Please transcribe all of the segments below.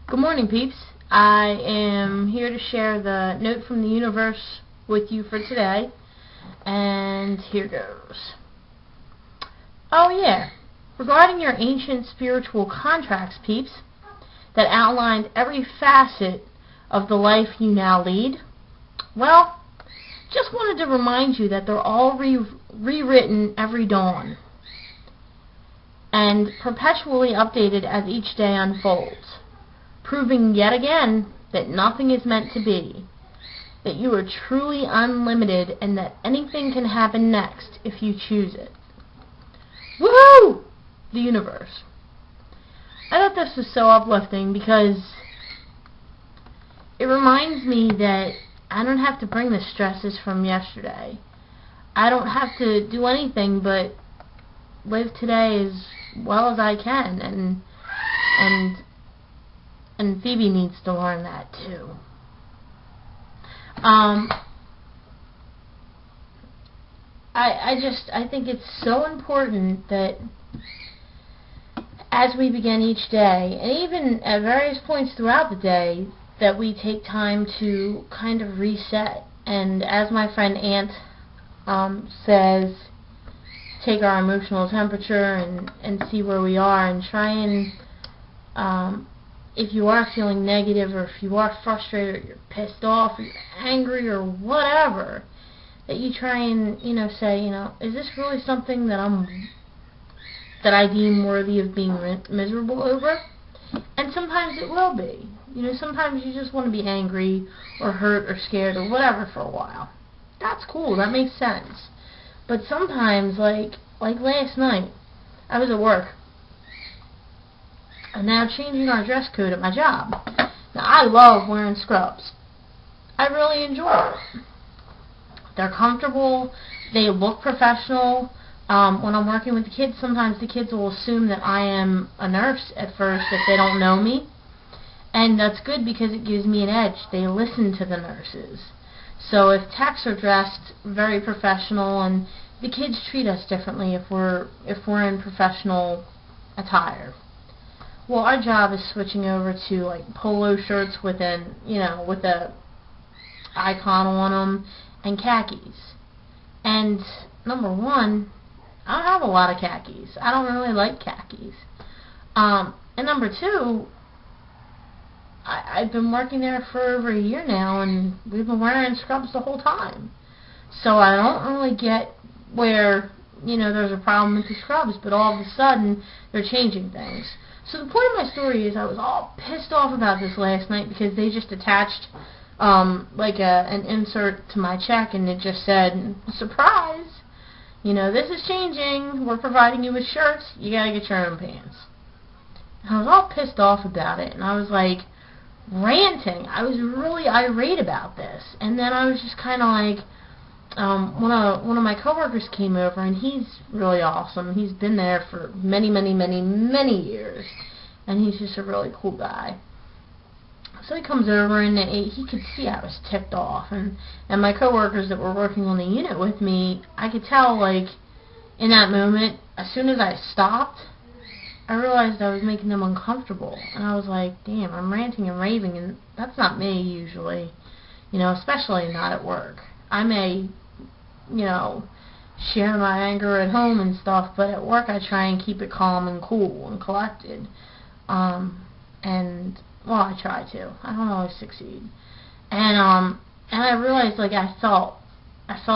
Good morning, peeps. I am here to share the note from the universe with you for today, and here goes. Oh yeah, regarding your ancient spiritual contracts, peeps, that outlined every facet of the life you now lead, well, just wanted to remind you that they're all rewritten every dawn and perpetually updated as each day unfolds, proving yet again that nothing is meant to be, that you are truly unlimited, and that anything can happen next if you choose it. Woohoo! The universe. I thought this was so uplifting because it reminds me that I don't have to bring the stresses from yesterday. I don't have to do anything but live today as well as I can, and Phoebe needs to learn that too. I think it's so important that as we begin each day, and even at various points throughout the day, that we take time to kind of reset. And as my friend Ant says, take our emotional temperature and see where we are, and try and if you are feeling negative, or if you are frustrated, or you're pissed off, or you're angry, or whatever, that you try and, say, is this really something that I deem worthy of being miserable over? And sometimes it will be. Sometimes you just want to be angry, or hurt, or scared, or whatever for a while. That's cool. That makes sense. But sometimes, like last night, I was at work, and now changing our dress code at my job. Now, I love wearing scrubs. I really enjoy it. They're comfortable. They look professional. When I'm working with the kids, sometimes the kids will assume that I am a nurse at first if they don't know me. And that's good because it gives me an edge. They listen to the nurses. So if techs are dressed very professional, and the kids treat us differently if we're in professional attire. Well, our job is switching over to like polo shirts with a icon on them, and khakis. And number one, I don't have a lot of khakis. I don't really like khakis. And number two, I've been working there for over a year now, and we've been wearing scrubs the whole time. So I don't really get where, there's a problem with the scrubs, but all of a sudden they're changing things. So the point of my story is I was all pissed off about this last night because they just attached an insert to my check, and it just said, surprise, this is changing. We're providing you with shirts. You got to get your own pants. And I was all pissed off about it, and I was like ranting. I was really irate about this. And then I was just kind of like, one of my coworkers came over, and he's really awesome. He's been there for many, many, many, many years, and he's just a really cool guy. So he comes over, and he could see I was ticked off, and my coworkers that were working on the unit with me, I could tell, like, in that moment, as soon as I stopped, I realized I was making them uncomfortable, and I was like, damn, I'm ranting and raving, and that's not me usually, especially not at work. I may, share my anger at home and stuff, but at work I try and keep it calm and cool and collected. Well, I try to. I don't always succeed. And I realized, like, I felt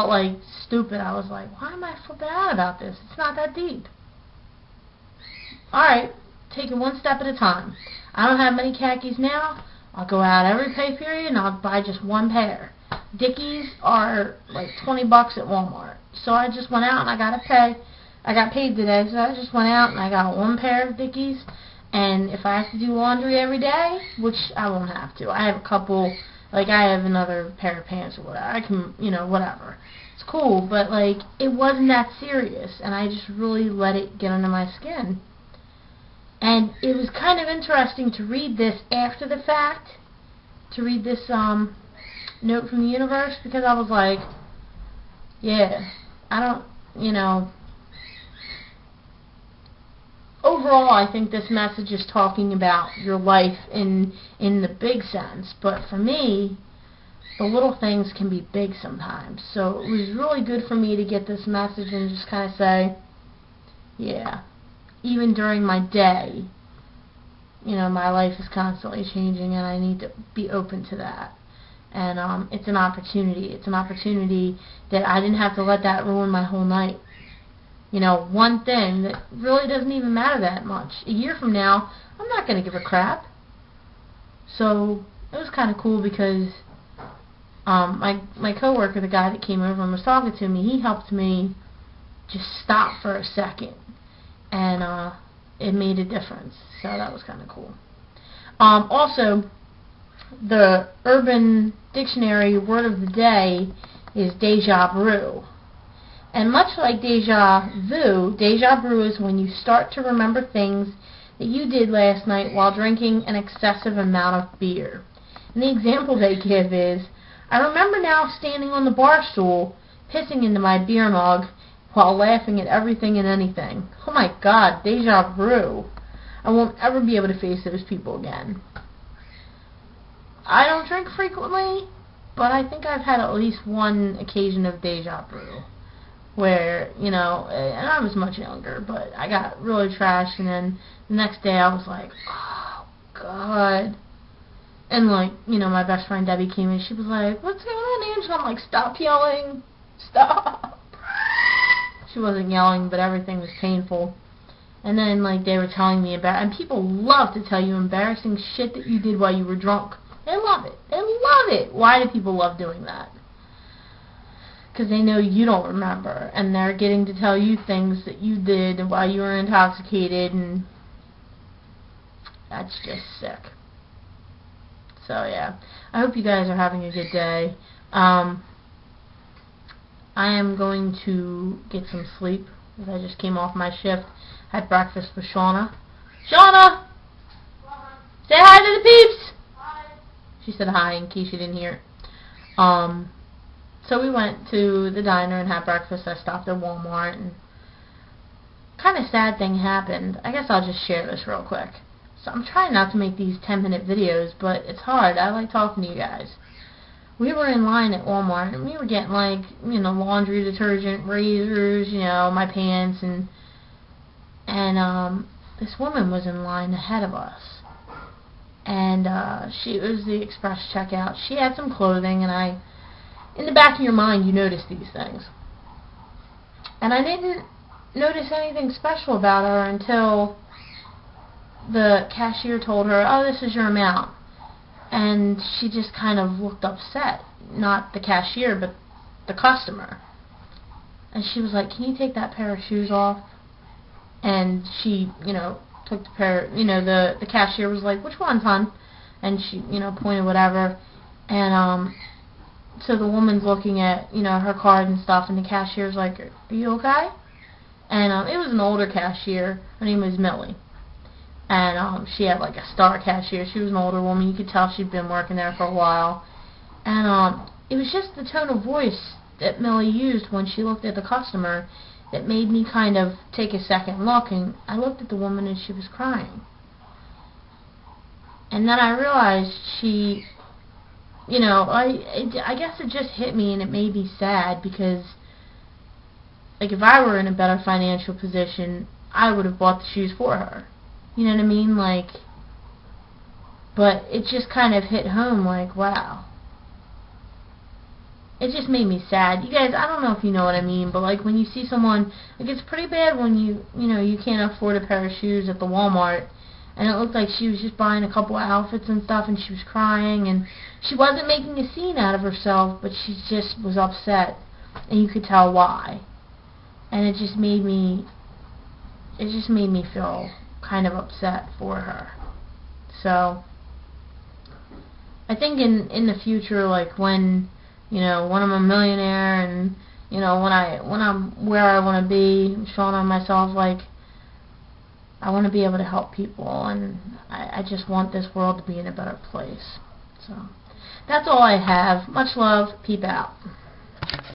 like stupid. I was like, why am I flipping out about this? It's not that deep. Alright, take it one step at a time. I don't have many khakis now. I'll go out every pay period and I'll buy just one pair. Dickies are like $20 at Walmart. So I just went out and I got paid today, so I just went out and I got one pair of Dickies. And if I have to do laundry every day, which I won't have to. I have a couple, I have another pair of pants or whatever. I can, whatever. It's cool, but it wasn't that serious, and I just really let it get under my skin. And it was kind of interesting to read this after the fact, to read this note from the universe, because I was like, yeah, I don't, overall, I think this message is talking about your life in the big sense. But for me, the little things can be big sometimes. So it was really good for me to get this message and just kind of say, yeah, even during my day, you know, my life is constantly changing, and I need to be open to that. And it's an opportunity. It's an opportunity that I didn't have to let that ruin my whole night. You know, one thing that really doesn't even matter that much. A year from now, I'm not going to give a crap. So it was kind of cool because my coworker, the guy that came over and was talking to me, he helped me just stop for a second, and it made a difference. So that was kind of cool. Also, the Urban Dictionary word of the day is deja vu. And much like deja vu is when you start to remember things that you did last night while drinking an excessive amount of beer. And the example they give is, I remember now standing on the bar stool, pissing into my beer mug while laughing at everything and anything. Oh my God, deja vu. I won't ever be able to face those people again. I don't drink frequently, but I think I've had at least one occasion of deja vu where, you know, and I was much younger, but I got really trashed, and then the next day I was like, oh, God. And, like, you know, my best friend Debbie came in, she was like, what's going on, Angela? I'm like, stop yelling. Stop. She wasn't yelling, but everything was painful. And then, like, they were telling me about, and people love to tell you embarrassing shit that you did while you were drunk. They love it. They love it. Why do people love doing that? Because they know you don't remember, and they're getting to tell you things that you did while you were intoxicated, and that's just sick. So, yeah. I hope you guys are having a good day. I am going to get some sleep, because I just came off my shift. Had breakfast with Shauna. Shauna! Say hi to the peeps! Hi. She said hi in case you didn't hear it. So we went to the diner and had breakfast. I stopped at Walmart, and kind of sad thing happened. I guess I'll just share this real quick. So I'm trying not to make these 10-minute videos, but it's hard. I like talking to you guys. We were in line at Walmart, and we were getting, like, you know, laundry detergent, razors, you know, my pants, and this woman was in line ahead of us. And it was the express checkout. She had some clothing, and in the back of your mind, you notice these things. And I didn't notice anything special about her until the cashier told her, oh, this is your amount. And she just kind of looked upset. Not the cashier, but the customer. And she was like, can you take that pair of shoes off? And she, you know, took the pair, you know, the cashier was like, which ones, hon? And she, you know, pointed whatever. And, so the woman's looking at, you know, her card and stuff, and the cashier's like, are you okay? And it was an older cashier. Her name was Millie. And she had, like, a star cashier. She was an older woman. You could tell she'd been working there for a while. And it was just the tone of voice that Millie used when she looked at the customer that made me kind of take a second look. And I looked at the woman, and she was crying. And then I realized she... You know, I guess it just hit me, and it made me sad because, like, if I were in a better financial position, I would have bought the shoes for her. You know what I mean? Like, but it just kind of hit home, like, wow. It just made me sad. You guys, I don't know if you know what I mean, but, like, when you see someone, like, it's pretty bad when you know, you can't afford a pair of shoes at the Walmart. And it looked like she was just buying a couple of outfits and stuff, and she was crying, and she wasn't making a scene out of herself, but she just was upset, and you could tell why. And it just made me feel kind of upset for her. So I think in the future, like, when, you know, when I'm a millionaire, and, you know, when I'm where I want to be, showing on myself, like, I want to be able to help people, and I just want this world to be in a better place. So that's all I have. Much love. Peep out.